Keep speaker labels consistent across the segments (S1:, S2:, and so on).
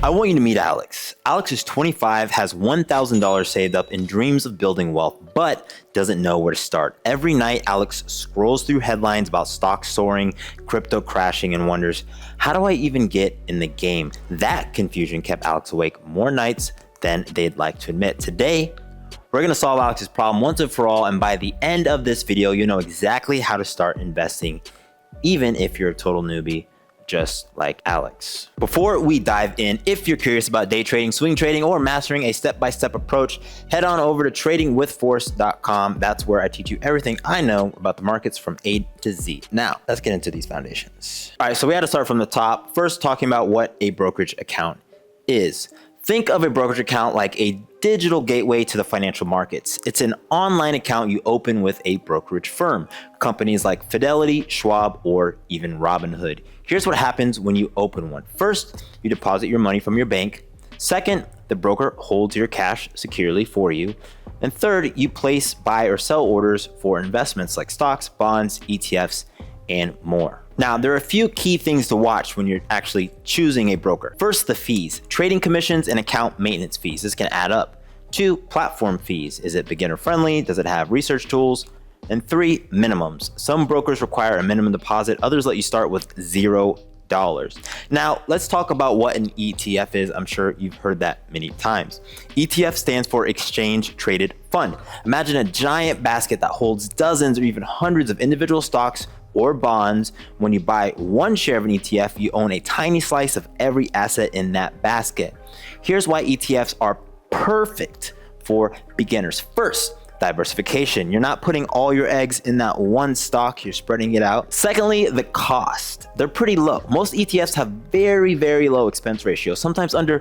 S1: I want you to meet Alex. Alex is 25, has $1,000 saved up and dreams of building wealth, but doesn't know where to start. Every night, Alex scrolls through headlines about stocks soaring, crypto crashing, and wonders, how do I even get in the game? That confusion kept Alex awake more nights than they'd like to admit. Today, we're gonna solve Alex's problem once and for all, and by the end of this video, you know exactly how to start investing, even if you're a total newbie, just like Alex. Before we dive in, if you're curious about day trading, swing trading, or mastering a step-by-step approach, head on over to tradingwithforce.com. That's where I teach you everything I know about the markets from A to Z. Now, let's get into these foundations. All right, so we had to start from the top. First, talking about what a brokerage account is. Think of a brokerage account like a digital gateway to the financial markets. It's an online account you open with a brokerage firm, companies like Fidelity, Schwab, or even Robinhood. Here's what happens when you open one. First, you deposit your money from your bank. Second, the broker holds your cash securely for you. And third, you place buy or sell orders for investments like stocks, bonds, ETFs, and more. Now, there are a few key things to watch when you're actually choosing a broker. First, the fees, trading commissions and account maintenance fees. This can add up. 2, platform fees. Is it beginner friendly? Does it have research tools? And 3, minimums. Some brokers require a minimum deposit. Others let you start with $0. Now, let's talk about what an ETF is. I'm sure you've heard that many times. ETF stands for Exchange Traded Fund. Imagine a giant basket that holds dozens or even hundreds of individual stocks or bonds. When you buy one share of an ETF, you own a tiny slice of every asset in that basket. Here's why ETFs are perfect for beginners. First, diversification. You're not putting all your eggs in that one stock, you're spreading it out. Secondly, the cost. They're pretty low. Most ETFs have very, very low expense ratios, sometimes under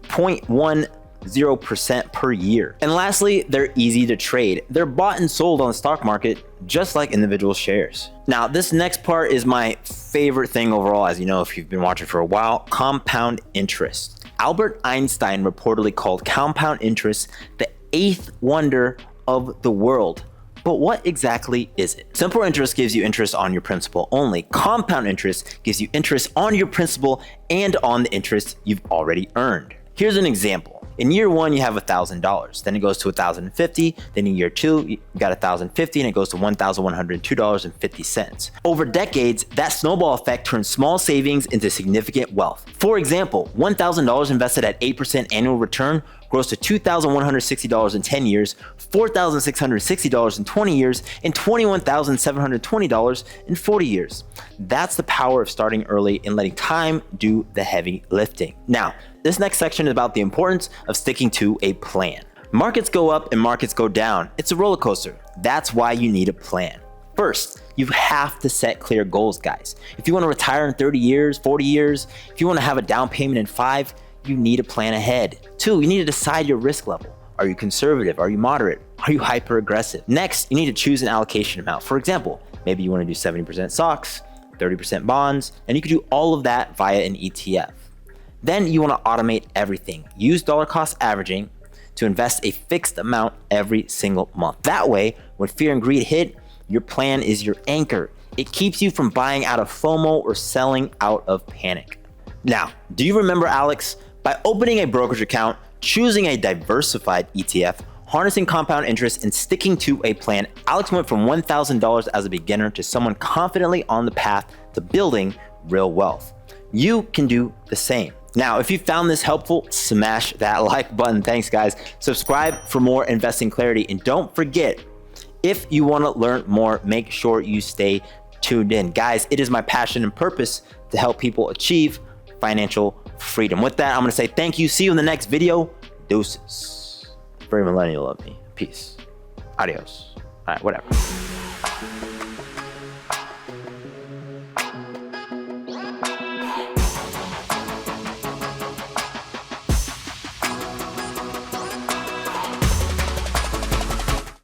S1: 0.10% per year. And lastly, they're easy to trade. They're bought and sold on the stock market, just like individual shares. Now, this next part is my favorite thing overall, as you know, if you've been watching for a while, compound interest. Albert Einstein reportedly called compound interest the 8th wonder of the world. But what exactly is it? Simple interest gives you interest on your principal only. Compound interest gives you interest on your principal and on the interest you've already earned. Here's an example. In year 1, you have $1,000. Then it goes to $1,050. Then in year 2, you got $1,050 and it goes to $1,102.50. Over decades, that snowball effect turns small savings into significant wealth. For example, $1,000 invested at 8% annual return grows to $2,160 in 10 years, $4,660 in 20 years, and $21,720 in 40 years. That's the power of starting early and letting time do the heavy lifting. Now, this next section is about the importance of sticking to a plan. Markets go up and markets go down. It's a roller coaster. That's why you need a plan. First, you have to set clear goals, guys. If you want to retire in 30 years, 40 years, if you want to have a down payment in 5, you need a plan ahead. 2, you need to decide your risk level. Are you conservative? Are you moderate? Are you hyper aggressive? Next, you need to choose an allocation amount. For example, maybe you want to do 70% stocks, 30% bonds, and you could do all of that via an ETF. Then you want to automate everything. Use dollar cost averaging to invest a fixed amount every single month. That way, when fear and greed hit, your plan is your anchor. It keeps you from buying out of FOMO or selling out of panic. Now, do you remember Alex? By opening a brokerage account, choosing a diversified ETF, harnessing compound interest, and sticking to a plan, Alex went from $1,000 as a beginner to someone confidently on the path to building real wealth. You can do the same. Now, if you found this helpful, smash that like button. Thanks, guys. Subscribe for more investing clarity. And don't forget, if you want to learn more, make sure you stay tuned in. Guys, it is my passion and purpose to help people achieve financial freedom. With that, I'm going to say thank you. See you in the next video. Deuces. Very millennial of me. Peace. Adios. All right, whatever.